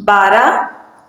12,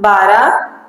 12,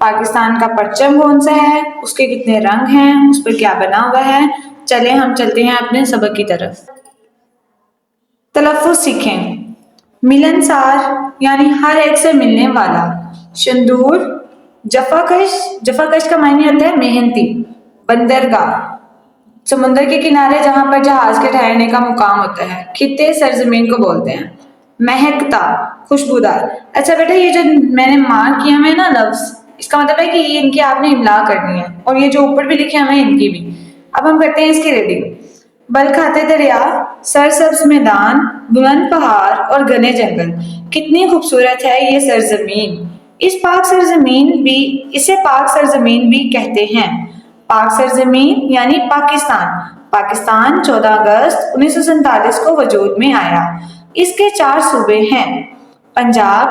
پاکستان کا پرچم کون سا ہے، اس کے کتنے رنگ ہیں، اس پر کیا بنا ہوا ہے۔ چلیں ہم چلتے ہیں اپنے سبق کی طرف۔ تلفظ سیکھیں۔ ملنسار یعنی ہر ایک سے ملنے والا۔ شندور، جفاکش کا معنی ہوتا ہے محنتی۔ بندرگاہ، سمندر کے کنارے جہاں پر جہاز کے ٹھہرنے کا مقام ہوتا ہے۔ خطے سرزمین کو بولتے ہیں۔ مہکتا، خوشبودار۔ اچھا بیٹا یہ جو میں نے مارک کیا ہے نا لفظ، اس کا مطلب ہے کہ یہ ان کی آپ نے املا کرنی ہے، اور یہ جو اوپر بھی لکھے ہیں ان کی بھی۔ اب ہم کرتے ہیں اس کی ریڈنگ۔ بل کھاتے دریا، سرسبز میدان، بلند پہاڑ اور گھنے جنگل، کتنی خوبصورت ہے یہ سرزمین۔ اسے پاک سرزمین بھی کہتے ہیں۔ پاک سرزمین یعنی پاکستان۔ پاکستان 14 اگست 1947 کو وجود میں آیا۔ اس کے 4 صوبے ہیں: پنجاب،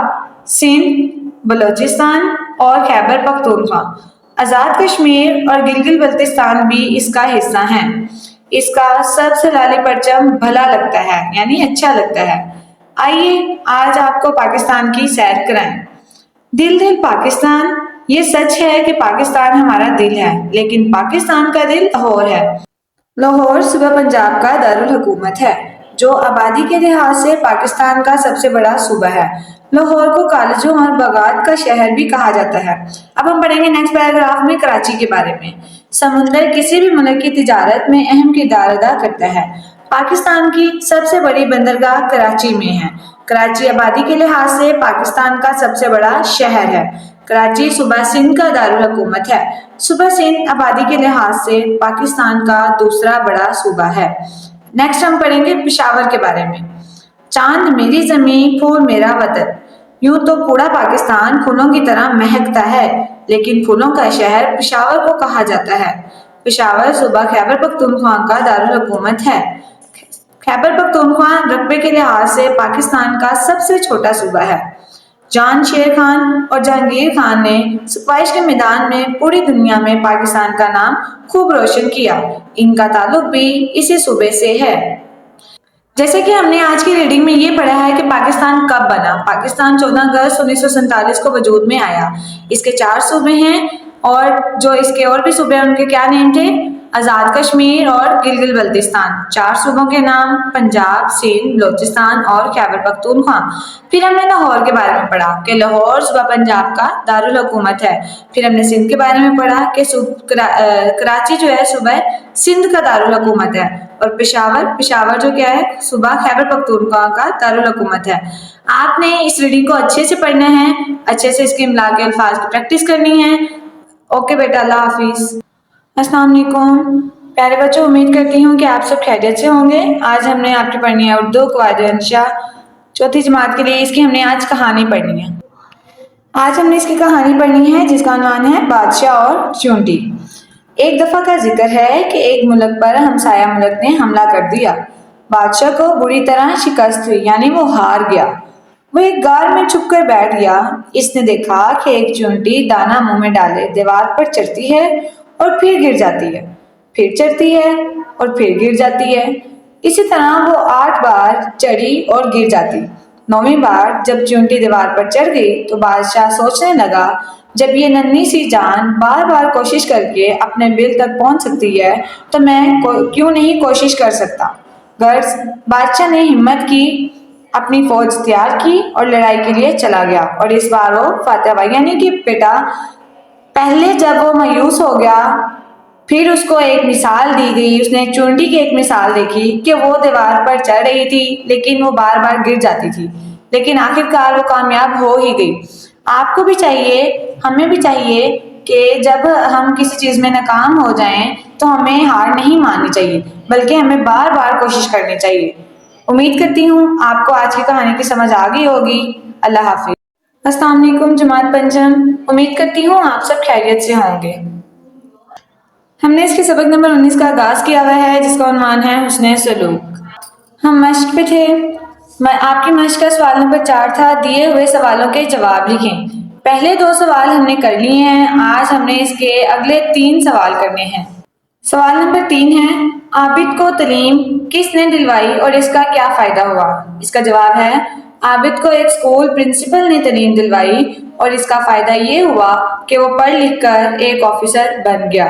سندھ، بلوچستان اور خیبر پختونخوا۔ آزاد کشمیر اور گلگت بلتستان بھی اس کا حصہ ہیں۔ اس کا سب سے لالی پرچم بھلا لگتا ہے یعنی اچھا لگتا ہے۔ آئیے آج آپ کو پاکستان کی سیر کرائیں۔ دل پاکستان، یہ سچ ہے کہ پاکستان ہمارا دل ہے، لیکن پاکستان کا دل لاہور ہے۔ لاہور صوبہ پنجاب کا دارالحکومت ہے، جو آبادی کے لحاظ سے پاکستان کا سب سے بڑا صوبہ ہے۔ لاہور کو کالجوں اور باغات کا شہر بھی کہا جاتا ہے۔ اب ہم پڑھیں گے نیکسٹ پیراگراف میں کراچی کے بارے میں۔ سمندر کسی بھی ملک کی تجارت میں اہم کردار ادا کرتا ہے۔ پاکستان کی سب سے بڑی بندرگاہ کراچی میں ہے۔ کراچی آبادی کے لحاظ سے پاکستان کا سب سے بڑا شہر ہے۔ کراچی صوبہ سندھ کا دارالحکومت ہے۔ صوبہ سندھ آبادی کے لحاظ سے پاکستان کا دوسرا بڑا صوبہ ہے۔ نیکسٹ ہم پڑھیں گے پشاور کے بارے میں۔ چاند میری زمین، پھول میرا وطن۔ یوں تو پورا پاکستان پھولوں کی طرح مہکتا ہے، لیکن پھولوں کا شہر پشاور کو کہا جاتا ہے۔ پشاور صوبہ خیبر پختونخوا کا دارالحکومت ہے۔ خیبر پختونخوا رقبے کے لحاظ سے پاکستان کا سب سے چھوٹا صوبہ ہے۔ جان شیر خان اور جہانگیر خان نے سکوائش کے میدان میں پوری دنیا میں پاکستان کا نام خوب روشن کیا۔ ان کا تعلق بھی اسی صوبے سے ہے۔ جیسے کہ ہم نے آج کی ریڈنگ میں یہ پڑھا ہے کہ پاکستان کب بنا۔ پاکستان 14 اگست 1947 کو وجود میں آیا۔ اس کے 4 صوبے ہیں، اور جو اس کے اور بھی صوبے ہیں ان کے کیا نیم تھے؟ آزاد کشمیر اور گلگت بلتستان۔ 4 صوبوں کے نام پنجاب، سندھ، بلوچستان اور خیبر پختونخوا۔ پھر ہم نے لاہور کے بارے میں پڑھا کہ لاہور صوبہ پنجاب کا دارالحکومت ہے۔ پھر ہم نے سندھ کے بارے میں پڑھا کہ کراچی جو ہے صوبہ سندھ کا دارالحکومت ہے، اور پشاور جو کیا ہے صوبہ خیبر پختونخوا کا دارالحکومت ہے۔ آپ نے اس ریڈنگ کو اچھے سے پڑھنا ہے، اچھے سے اس کے املا کے الفاظ کی پریکٹس کرنی ہے۔ اوکے بیٹا، اللہ حافظ۔ السلام علیکم پیارے بچوں، امید کرتی ہوں کہ آپ سب خیریت سے ہوں گے۔ آج ہم نے آپ کی پڑھنی ہے اردو قواعد انشاء 4تھی جماعت کے لیے۔ اس کی ہم نے آج کہانی پڑھنی ہے۔ آج ہم نے اس کی کہانی پڑھنی ہے جس کا عنوان ہے بادشاہ اور چونٹی۔ ایک دفعہ کا ذکر ہے کہ ایک ملک پر ہمسایہ ملک نے حملہ کر دیا۔ بادشاہ کو بری طرح شکست ہوئی یعنی وہ ہار گیا۔ وہ ایک غار میں چھپ کر بیٹھ گیا۔ اس نے دیکھا کہ ایک چونٹی دانہ منہ میں ڈالے دیوار پر چڑھتی ہے اور پھر گر جاتی ہے، پھر چڑھتی ہے اور پھر گر جاتی ہے۔ اسی طرح وہ 8 بار چڑھی اور گر جاتی۔ 9ویں بار جب چونٹی دیوار پر چڑھ گئی تو بادشاہ سوچنے لگا، جب یہ ننھی سی جان بار بار کوشش کر کے اپنے بل تک پہنچ سکتی ہے تو میں کیوں نہیں کوشش کر سکتا۔ غرض بادشاہ نے ہمت کی، اپنی فوج تیار کی اور لڑائی کے لیے چلا گیا، اور اس بار وہ فاتح ہوا۔ یعنی کہ بیٹا پہلے جب وہ مایوس ہو گیا، پھر اس کو ایک مثال دی گئی، اس نے چونٹی کی ایک مثال دیکھی کہ وہ دیوار پر چڑھ رہی تھی لیکن وہ بار بار گر جاتی تھی، لیکن آخرکار وہ کامیاب ہو ہی گئی۔ آپ کو بھی چاہیے، ہمیں بھی چاہیے کہ جب ہم کسی چیز میں ناکام ہو جائیں تو ہمیں ہار نہیں ماننی چاہیے، بلکہ ہمیں بار بار کوشش کرنی چاہیے۔ امید کرتی ہوں آپ کو آج کی کہانی کی سمجھ آ گئی ہوگی۔ اللہ حافظ۔ السلام علیکم جماعت پنجم، امید کرتی ہوں آپ سب خیریت سے ہوں گے۔ ہم نے اس کے سبق نمبر 19 کا آغاز کیا ہوا ہے جس کا عنوان ہے حسن سلوک۔ ہم مشق پہ تھے۔ آپ کی مشق کا سوال نمبر 4 تھا، دیے ہوئے سوالوں کے جواب لکھیں۔ پہلے 2 سوال ہم نے کر لیے ہیں، آج ہم نے اس کے اگلے 3 سوال کرنے ہیں۔ سوال نمبر 3 ہے، عابد کو تعلیم کس نے دلوائی اور اس کا کیا فائدہ ہوا؟ اس کا جواب ہے، عابد کو ایک اسکول پرنسپل نے تعلیم دلوائی اور اس کا فائدہ یہ ہوا کہ وہ پڑھ لکھ کر ایک آفیسر بن گیا۔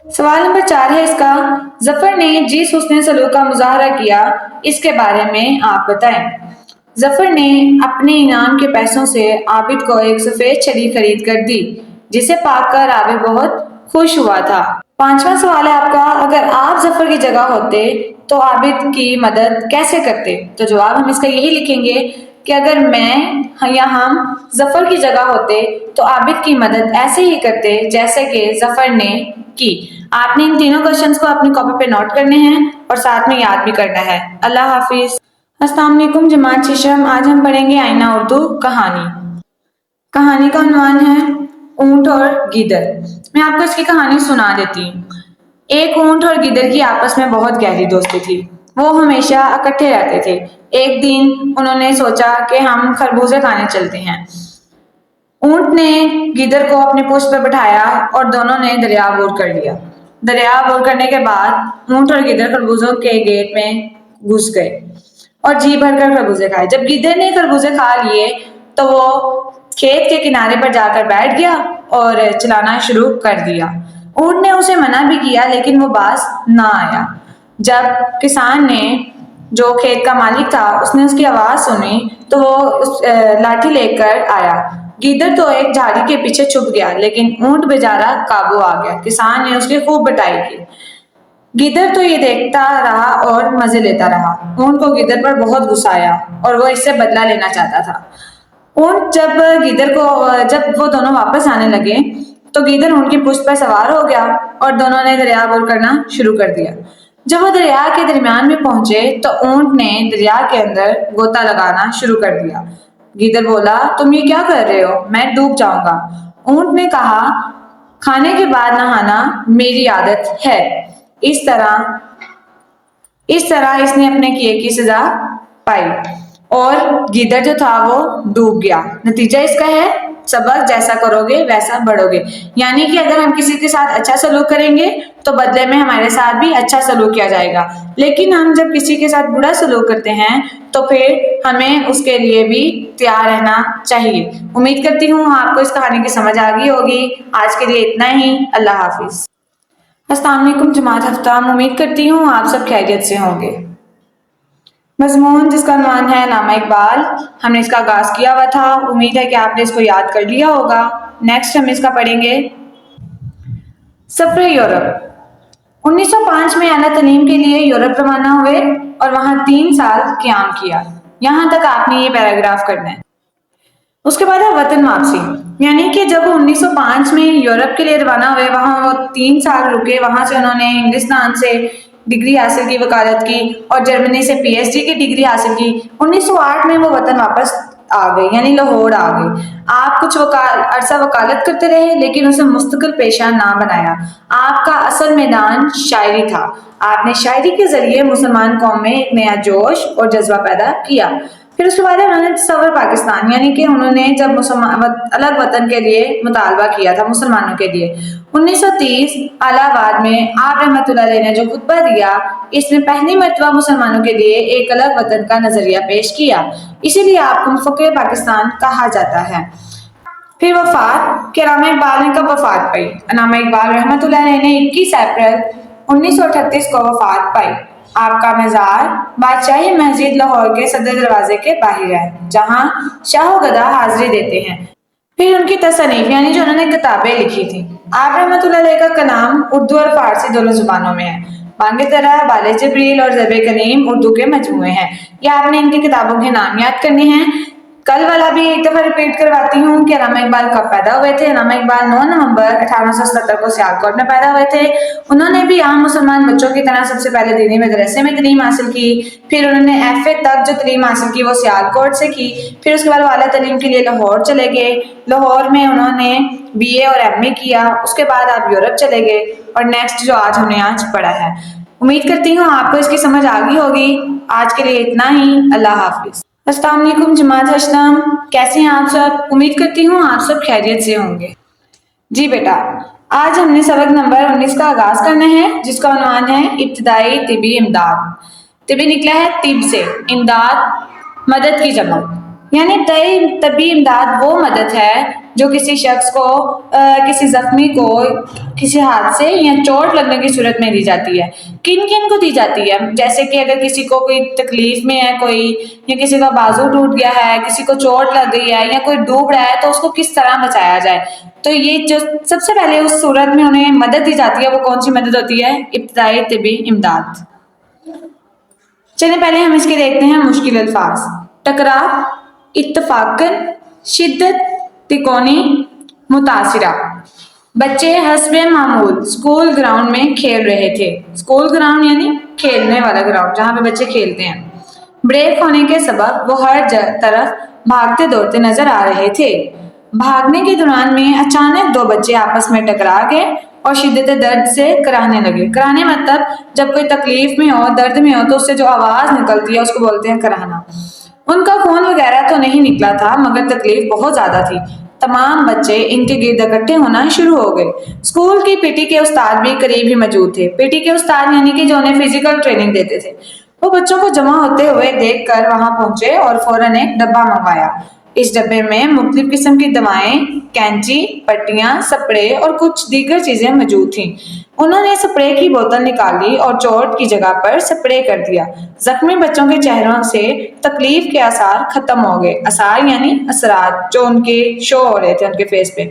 سوال نمبر 4 ہے اس کا، ظفر نے جس حسن سلوک کا مظاہرہ کیا اس کے بارے میں آپ بتائیں۔ ظفر نے اپنے انعام کے پیسوں سے عابد کو ایک سفید چھڑی خرید کر دی جسے پا کر عابد بہت خوش ہوا تھا۔ 5واں سوال ہے آپ کا، اگر آپ ظفر کی جگہ ہوتے تو عابد کی مدد کیسے کرتے؟ تو جواب ہم اس کا یہی لکھیں گے کہ اگر میں یا ہم ظفر کی جگہ ہوتے تو عابد کی مدد ایسے ہی کرتے جیسے کہ ظفر نے کی۔ آپ نے ان تینوں کوشچنز کو اپنی کاپی پہ نوٹ کرنے ہیں اور ساتھ میں یاد بھی کرنا ہے۔ اللہ حافظ۔ السلام علیکم جماعت ششم، آج ہم پڑھیں گے آئینہ اردو کہانی۔ کہانی کا عنوان ہے اونٹ اور گیدڑ۔ میں آپ کو اس کی کہانی سنا دیتی ہوں۔ ایک اونٹ اور گیدڑ کی آپس میں بہت گہری دوستی تھی۔ وہ ہمیشہ اکٹھے رہتے تھے۔ ایک دن انہوں نے سوچا کہ ہم خربوزے کھانے چلتے ہیں۔ اونٹ نے گیدڑ کو اپنی پشت پر بٹھایا اور دونوں نے دریا عبور کر لیا۔ دریا عبور کرنے کے بعد اونٹ اور گیدڑ خربوزوں کے گیٹ میں گھس گئے اور جی بھر کر خربوزے کھائے۔ جب گیدڑ نے خربوزے کھا لیے تو وہ کھیت کے کنارے پر جا کر بیٹھ گیا اور چلانا شروع کر دیا۔ اونٹ نے اسے منع بھی کیا لیکن وہ باز نہ آیا۔ جب کسان نے، جو کھیت کا مالک تھا، اس نے اس کی آواز سنی تو وہ لاٹھی لے کر آیا۔ گیدڑ تو ایک جھاڑی کے پیچھے چھپ گیا لیکن اونٹ بیچارہ قابو آ گیا۔ کسان نے اس کی خوب پٹائی کی۔ گیدڑ تو یہ دیکھتا رہا اور مزے لیتا رہا۔ اونٹ کو گیدڑ پر بہت غصہ آیا اور وہ اس سے بدلہ لینا چاہتا تھا۔ اونٹ جب وہ دونوں واپس آنے لگے تو گیدڑ اونٹ کی پشت پر سوار ہو گیا اور دونوں نے دریا عبور کرنا شروع کر دیا۔ جب وہ دریا کے درمیان میں پہنچے تو اونٹ نے دریا کے اندر غوطہ لگانا شروع کر دیا۔ گیدڑ بولا، تم یہ کیا کر رہے ہو؟ میں ڈوب جاؤں گا۔ اونٹ نے کہا، کھانے کے بعد نہانا میری عادت ہے۔ اس طرح اس نے اپنے کیے کی سزا پائی اور گیدڑ جو تھا وہ ڈوب گیا۔ نتیجہ اس کا ہے، سبق جیسا کرو گے ویسا بڑھو گے۔ یعنی کہ اگر ہم کسی کے ساتھ اچھا سلوک کریں گے تو بدلے میں ہمارے ساتھ بھی اچھا سلوک کیا جائے گا، لیکن ہم جب کسی کے ساتھ برا سلوک کرتے ہیں تو پھر ہمیں اس کے لیے بھی تیار رہنا چاہیے۔ امید کرتی ہوں آپ کو اس کہانی کی سمجھ آ گئی ہوگی۔ آج کے لیے اتنا ہی۔ اللہ حافظ۔ السلام علیکم جماعت ہفتہ، امید کرتی ہوں آپ سب خیریت سے ہوں گے۔ مضمون جس کا عنوان ہے علامہ اقبال، ہم نے اس کا آغاز کیا ہوا تھا، امید ہے کہ آپ نے اس کو یاد کر لیا ہوگا۔ نیکسٹ ہم اس کا پڑھیں گے سفر یورپ۔ 1905 میں اعلیٰ تعلیم کے لیے یورپ روانہ ہوئے اور وہاں 3 سال قیام کیا۔ یہاں تک آپ نے یہ پیراگراف کرنا ہے۔ اس کے بعد ہے وطن واپسی، یعنی کہ جب وہ 1905 میں یورپ کے لیے روانہ ہوئے، وہاں وہ 3 سال رکے۔ وہاں سے انہوں نے انگلستان سے ڈگری حاصل کی، وکالت کی، اور جرمنی سے پی ایچ ڈی کی ڈگری حاصل کی۔ 1908 میں وہ وطن واپس آ گئے، یعنی لاہور آ گئے۔ آپ کچھ عرصہ وکالت کرتے رہے لیکن اسے مستقل پیشہ نہ بنایا۔ آپ کا اصل میدان شاعری تھا۔ آپ نے شاعری کے ذریعے مسلمان قوم میں ایک نیا جوش اور جذبہ پیدا کیا۔ پھر اس کے بعد انہوں نے تصور پاکستان، یعنی کہ انہوں نے جب الگ وطن کے لیے مطالبہ کیا تھا مسلمانوں کے لیے۔ 1930 الہ آباد میں آپ رحمۃ اللہ علیہ نے جو خطبہ دیا، اس نے پہلی مرتبہ مسلمانوں کے لیے ایک الگ وطن کا نظریہ پیش کیا، اسی لیے آپ کو مفکر پاکستان کہا جاتا ہے۔ پھر وفات، کہ علامہ اقبال نے کب وفات پائی؟ علامہ اقبال رحمۃ اللہ علیہ نے 21 اپریل 1938 کو وفات پائی۔ آپ کا مزار بادشاہی مسجد لاہور کے صدر دروازے کے باہر ہے، جہاں شاہ و گدا حاضری دیتے ہیں۔ پھر ان کی تصانیف، یعنی جو انہوں نے کتابیں لکھی تھیں۔ آپ رحمۃ اللہ علیہ کا کلام اردو اور فارسی دونوں زبانوں میں ہے۔ بانگ درا، بال جبریل اور زیب کلیم اردو کے مجموعے ہیں۔ یہ آپ نے ان کی کتابوں کے نام یاد کرنے ہیں۔ کل والا بھی ایک دفعہ ریپیٹ کرواتی ہوں کہ علامہ اقبال کب پیدا ہوئے تھے۔ علامہ اقبال 9 نومبر 1877 کو سیالکوٹ میں پیدا ہوئے تھے۔ انہوں نے بھی عام مسلمان بچوں کی طرح سب سے پہلے دینی مدرسے میں تعلیم حاصل کی، پھر انہوں نے ایف اے تک جو تعلیم حاصل کی وہ سیالکوٹ سے کی، پھر اس کے بعد اعلیٰ تعلیم کے لیے لاہور چلے گئے۔ لاہور میں انہوں نے بی اے اور ایم اے کیا، اس کے بعد آپ یورپ چلے گئے، اور نیکسٹ جو ہم نے آج پڑھا ہے۔ امید کرتی ہوں آپ کو اس کی سمجھ آ گئی ہوگی۔ آج کے لیے اتنا ہی۔ اللہ حافظ۔ السلام علیکم جماعت اسلام، کیسے ہیں آپ سب؟ امید کرتی ہوں آپ سب خیریت سے ہوں گے۔ جی بیٹا، آج ہم نے سبق نمبر 19 کا آغاز کرنا ہے، جس کا عنوان ہے ابتدائی طبی امداد۔ طبی نکلا ہے طب سے، امداد مدد کی جمع، یعنی طبی امداد وہ مدد ہے جو کسی شخص کو کسی زخمی کو کسی حادثے یا چوٹ لگنے کی صورت میں دی جاتی ہے۔ کن کن کو دی جاتی ہے؟ جیسے کہ اگر کسی کو کوئی تکلیف میں ہے کوئی، یا کسی کا بازو ٹوٹ گیا ہے، کسی کو چوٹ لگ گئی ہے، یا کوئی ڈوب رہا ہے تو اس کو کس طرح بچایا جائے، تو یہ جو سب سے پہلے اس صورت میں انہیں مدد دی جاتی ہے وہ کون سی مدد ہوتی ہے؟ ابتدائی طبی امداد۔ چلیں پہلے ہم اس کے دیکھتے ہیں مشکل الفاظ۔ ٹکراؤ، اتفاقاً، شدت، تکونی، متاثرہ۔ بچے حسب معمول اسکول گراؤنڈ میں کھیل رہے تھے۔ اسکول گراؤنڈ یعنی کھیلنے والا گراؤنڈ جہاں پہ بچے کھیلتے ہیں۔ بریک ہونے کے سبب وہ ہر طرف بھاگتے دوڑتے نظر آ رہے تھے۔ بھاگنے کے دوران میں اچانک دو بچے آپس میں ٹکرا گئے اور شدت درد سے کراہنے لگے۔ کراہنے مطلب جب کوئی تکلیف میں ہو، درد میں ہو تو اس سے جو آواز نکلتی ہے اس کو بولتے ہیں کراہنا۔ ان کا خون وغیرہ تو نہیں نکلا تھا مگر تکلیف بہت زیادہ تھی۔ تمام بچے ان کے گرد اکٹھے ہونا شروع ہو گئے۔ اسکول کی پی ٹی کے استاد بھی قریب ہی موجود تھے۔ پی ٹی کے استاد یعنی کہ جو انہیں فزیکل ٹریننگ دیتے تھے، وہ بچوں کو جمع ہوتے ہوئے دیکھ کر وہاں پہنچے اور فوراً ایک ڈبہ منگوایا۔ اس ڈبے میں مختلف قسم کی دوائیں، کینچی، پٹیاں، سپرے اور کچھ دیگر چیزیں موجود تھیں۔ انہوں نے سپرے کی بوتل نکالی اور چوٹ کی جگہ پر سپرے کر دیا۔ زخمی بچوں کے چہروں سے تکلیف کے آثار ختم ہو گئے۔ آثار یعنی اثرات جو ان کے شو ہو رہے تھے ان کے فیس پہ،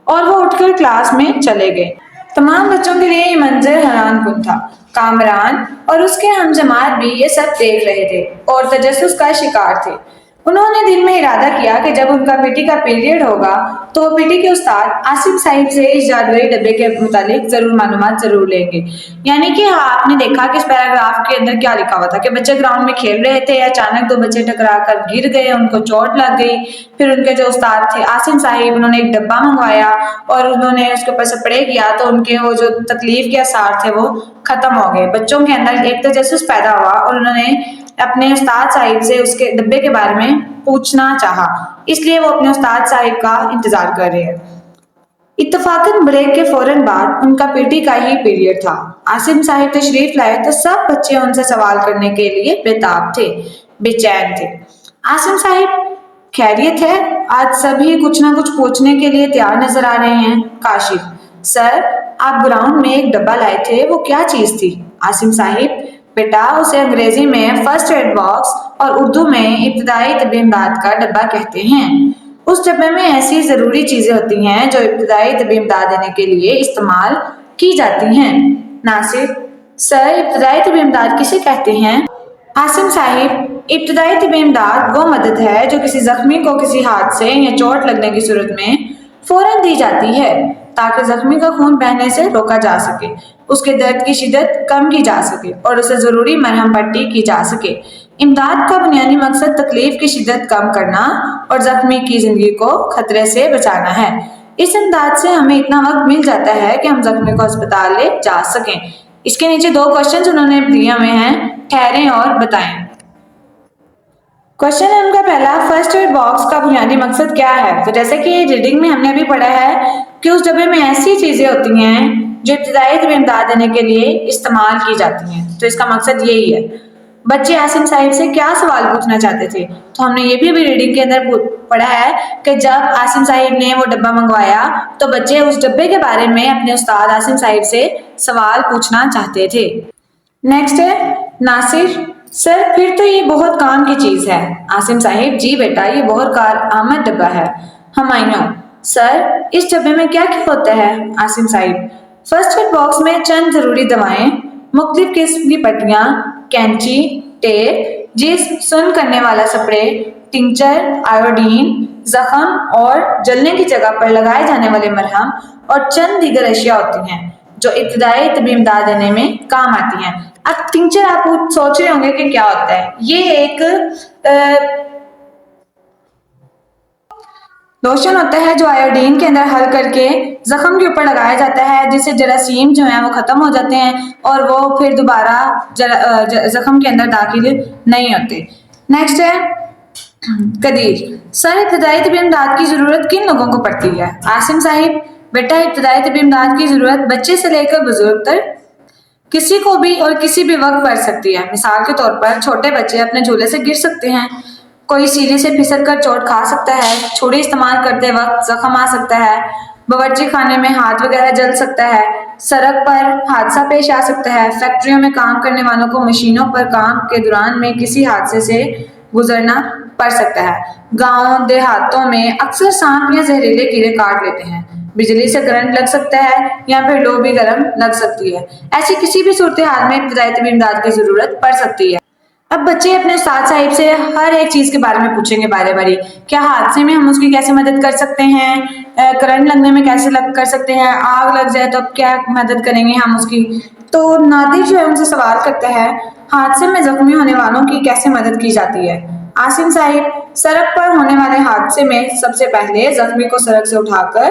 اور وہ اٹھ کر کلاس میں چلے گئے۔ تمام بچوں کے لیے یہ منظر حیران کن تھا۔ کامران اور اس کے ہم جماعت بھی یہ سب دیکھ رہے تھے اور تجسس کا شکار تھے۔ انہوں نے دل میں ارادہ کیا کہ جب ان کا پی ٹی کا پیریڈ ہوگا تو وہ پی ٹی کے استاد عاصم صاحب سے اس جادوئی ڈبے کے متعلق ضرور معلومات ضرور لیں گے۔ یعنی کہ آپ نے دیکھا کہ اس پیراگراف کے اندر کیا لکھا ہوا تھا کہ بچے گراؤنڈ میں کھیل رہے تھے، اچانک دو بچے ٹکرا کر گر گئے، ان کو چوٹ لگ گئی۔ پھر ان کے جو استاد تھے عاصم صاحب، انہوں نے ایک ڈبہ منگوایا اور انہوں نے اس کے اوپر سپرے کیا تو ان کے وہ جو تکلیف کے آثار تھے وہ ختم ہو گئے۔ بچوں کے اندر ایک تجسس پیدا ہوا اور انہوں نے اپنے استاد صاحب سے اس کے ڈبے کے بارے میں پوچھنا چاہا، اس لیے وہ اپنے استاد صاحب کا انتظار کر رہے ہیں۔ اتفاقاً بریک کے فوراً بعد ان کا پی ٹی کا ہی پیریڈ تھا۔ عاصم صاحب تشریف لائے تو سب بچے ان سے سوال کرنے کے لیے بےتاب تھے، بے چین تھے۔ عاصم صاحب خیریت ہے؟ آج سبھی کچھ نہ کچھ پوچھنے کے لیے تیار نظر آ رہے ہیں۔ کاشف: سر، آپ گراؤنڈ میں ایک ڈبہ لائے تھے، وہ کیا چیز تھی؟ عاصم صاحب: بیٹا، اسے انگریزی میں فرسٹ ایڈ باکس اور اردو میں ابتدائی طبی امداد کا ڈبہ کہتے ہیں۔ اس ڈبے میں ایسی ضروری چیزیں ہوتی ہیں جو ابتدائی طبی امداد دینے کے لیے استعمال کی جاتی ہیں۔ ناصر: سر، ابتدائی طبی امداد کسے کہتے ہیں؟ عاصم صاحب: ابتدائی طبی امداد وہ مدد ہے جو کسی زخمی کو کسی حادثے یا چوٹ لگنے کی صورت میں فوراً دی جاتی ہے تاکہ زخمی کا خون بہنے سے روکا جا سکے، اس کے درد کی شدت کم کی جا سکے اور اسے ضروری مرہم پٹی کی جا سکے۔ امداد کا بنیادی مقصد تکلیف کی شدت کم کرنا اور زخمی کی زندگی کو خطرے سے بچانا ہے۔ اس امداد سے ہمیں اتنا وقت مل جاتا ہے کہ ہم زخمی کو ہسپتال لے جا سکیں۔ اس کے نیچے دو کوشچنز انہوں نے دیے ہوئے ہیں، ٹھہریں اور بتائیں۔ کوشچن ہے ان کا پہلا، فرسٹ ایڈ باکس کا بنیادی مقصد کیا ہے؟ تو جیسے کہ ریڈنگ میں ہم نے ابھی پڑھا ہے کہ اس ڈبے میں ایسی چیزیں ہوتی ہیں جو ابتدائی طبی امداد دینے کے لیے استعمال کی جاتی ہیں، تو اس کا مقصد یہی ہے۔ بچے عاصم صاحب سے کیا سوال پوچھنا چاہتے تھے؟ تو ہم نے یہ بھی ابھی ریڈنگ کے اندر پڑھا ہے کہ جب عاصم صاحب نے وہ ڈبہ منگوایا تو بچے اس ڈبے کے بارے میں اپنے استاد عاصم صاحب سے سوال پوچھنا چاہتے تھے۔ نیکسٹ ہے ناصر: سر، پھر تو یہ بہت کام کی چیز ہے۔ عاصم صاحب: جی بیٹا، یہ بہت کارآمد ڈبہ ہے۔ ہمایوں: سر، اس ڈبے میں کیا کیا ہوتا ہے؟ عاصم صاحب: فرسٹ ایڈ باکس میں چند ضروری دوائیں، مختلف قسم کی پٹیاں، کینچی، ٹیپ، جسم سن کرنے والا سپرے، ٹنکچر، آیوڈین، زخم اور جلنے کی جگہ پر لگائے جانے والے مرہم اور چند دیگر اشیاء ہوتی ہیں جو ابتدائی طبی امداد دینے میں کام آتی ہیں۔ اب ٹنکچر آپ سوچ رہے ہوں گے کہ کیا ہوتا ہے؟ یہ ایک لوشن ہوتا ہے جو آیوڈین کے اندر حل کر کے زخم کے اوپر لگایا جاتا ہے، جس سے جراثیم جو ہیں وہ ختم ہو جاتے ہیں اور وہ پھر دوبارہ زخم کے اندر داخل نہیں ہوتے۔ نیکسٹ ہے قدیر: سر، ابتدائی طبی امداد کی ضرورت کن لوگوں کو پڑتی ہے؟ عاصم صاحب: بیٹا، ابتدائی طبی امداد کی ضرورت بچے سے لے کر بزرگ تک کسی کو بھی اور کسی بھی وقت بڑھ سکتی ہے۔ مثال کے طور پر چھوٹے بچے اپنے جھولے سے گر سکتے ہیں، کوئی سیڑھی سے پھسل کر چوٹ کھا سکتا ہے، چھری استعمال کرتے وقت زخم آ سکتا ہے، باورچی خانے میں ہاتھ وغیرہ جل سکتا ہے، سڑک پر حادثہ پیش آ سکتا ہے، فیکٹریوں میں کام کرنے والوں کو مشینوں پر کام کے دوران میں کسی حادثے سے گزرنا پڑ سکتا ہے۔ گاؤں دیہاتوں میں اکثر سانپ یا زہریلے کیڑے کاٹ لیتے ہیں، بجلی سے کرنٹ لگ سکتا ہے یا پھر لو بھی گرم لگ سکتی ہے۔ ایسی کسی بھی صورتحال میں ابتدائی طبی امداد کی ضرورت پڑ سکتی ہے۔ اب بچے اپنے استاد صاحب سے ہر ایک چیز کے بارے میں پوچھیں گے بارے باری، کیا حادثے میں ہم اس کی کیسے مدد کر سکتے ہیں، کرنٹ لگنے میں کیسے کر سکتے ہیں، آگ لگ جائے تو اب کیا مدد کریں گے ہم اس کی۔ تو نادر جو ہے ان سے سوال کرتا ہے، حادثے میں زخمی ہونے والوں کی کیسے مدد کی جاتی ہے؟ عاصم صاحب، سڑک پر ہونے والے حادثے میں سب سے پہلے زخمی کو سڑک سے اٹھا کر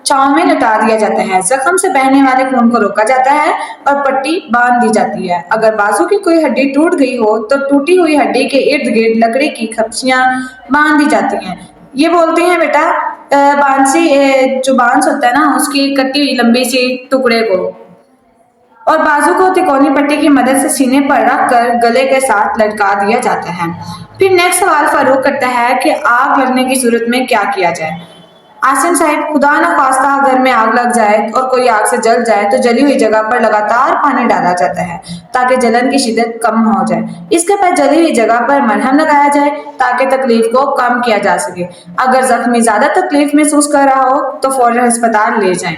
چھاؤں میں لٹا دیا جاتا ہے، زخم سے بہنے والے خون کو روکا جاتا ہے اور پٹی باندھ دی جاتی ہے۔ اگر بازو کی کوئی ہڈی ٹوٹ گئی ہو تو ٹوٹی ہوئی ہڈی کے ارد گرد لکڑی کی کھپچیاں باندھ دی جاتی ہیں۔ یہ بولتے ہیں بیٹا بانسی، جو بانس ہوتا ہے نا اس کی کٹی ہوئی لمبی سی ٹکڑے کو، اور بازو کو تکونی پٹی کی مدد سے سینے پر رکھ کر گلے کے ساتھ لٹکا دیا جاتا ہے۔ پھر نیکسٹ سوال فاروق کرتا ہے کہ آگ لگنے کی صورت میں کیا کیا جائے؟ عاصم صاحب، خدا نخواستہ گھر میں آگ لگ جائے اور کوئی آگ سے جل جائے تو جلی ہوئی جگہ پر لگاتار پانی ڈالا جاتا ہے تاکہ جلن کی شدت کم ہو جائے۔ اس کے بعد جلی ہوئی جگہ پر مرہم لگایا جائے تاکہ تکلیف کو کم کیا جا سکے۔ اگر زخمی زیادہ تکلیف محسوس کر رہا ہو تو فوراً ہسپتال لے جائیں۔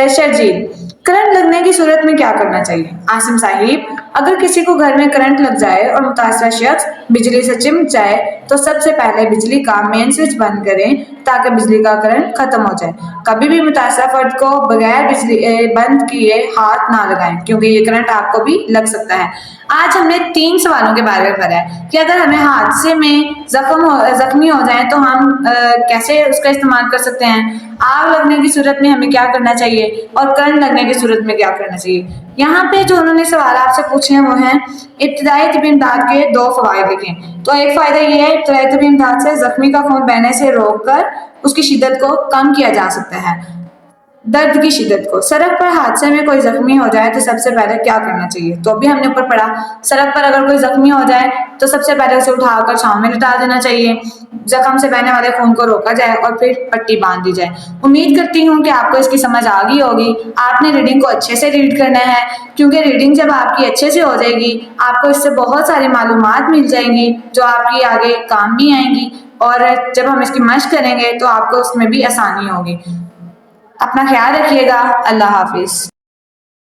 شرجیل، کرنٹ لگنے کی صورت میں کیا کرنا چاہیے؟ عاصم صاحب، اگر کسی کو گھر میں کرنٹ لگ جائے اور متاثرہ شخص بجلی سے چمٹ جائے تو سب سے پہلے بجلی کا مین سوئچ بند کریں تاکہ بجلی کا کرنٹ ختم ہو جائے۔ کبھی بھی متاثرہ فرد کو بغیر بجلی بند کیے ہاتھ نہ لگائیں کیونکہ یہ کرنٹ آپ کو بھی لگ سکتا ہے۔ آج ہم نے 3 سوالوں کے بارے میں پڑھا ہے کہ اگر ہمیں حادثے میں زخمی ہو جائیں تو ہم کیسے اس کا استعمال کر سکتے ہیں، آگ لگنے کی صورت میں ہمیں کیا کرنا چاہیے اور کرنٹ لگنے کی صورت میں کیا کرنا چاہیے۔ یہاں پہ جو انہوں نے سوال آپ سے پوچھے ہیں وہ ہیں ابتدائی طبی امداد کے 2 فوائد لکھیں۔ تو ایک فائدہ یہ ہے ابتدائی طبی امداد سے زخمی کا خون بہنے سے روک کر اس کی شدت کو کم کیا جا سکتا ہے۔ درد کی شدت کو، سڑک پر حادثے میں کوئی زخمی ہو جائے تو سب سے پہلے کیا کرنا چاہیے؟ تو ابھی ہم نے اوپر پڑھا، سڑک پر اگر کوئی زخمی ہو جائے تو سب سے پہلے اسے اٹھا کر چھاؤں میں لٹا دینا چاہیے، زخم سے بہنے والے خون کو روکا جائے اور پھر پٹی باندھ دی جائے۔ امید کرتی ہوں کہ آپ کو اس کی سمجھ آ گئی ہوگی۔ آپ نے ریڈنگ کو اچھے سے ریڈ کرنا ہے کیونکہ ریڈنگ جب آپ کی اچھے سے ہو جائے گی آپ کو اس سے بہت ساری معلومات مل جائیں گی جو آپ کی آگے کام بھی آئیں گی، اور جب ہم اس کی مشق کریں گے تو آپ کو اس میں بھی آسانی ہوگی۔ اپنا خیال رکھیے گا۔ اللہ حافظ۔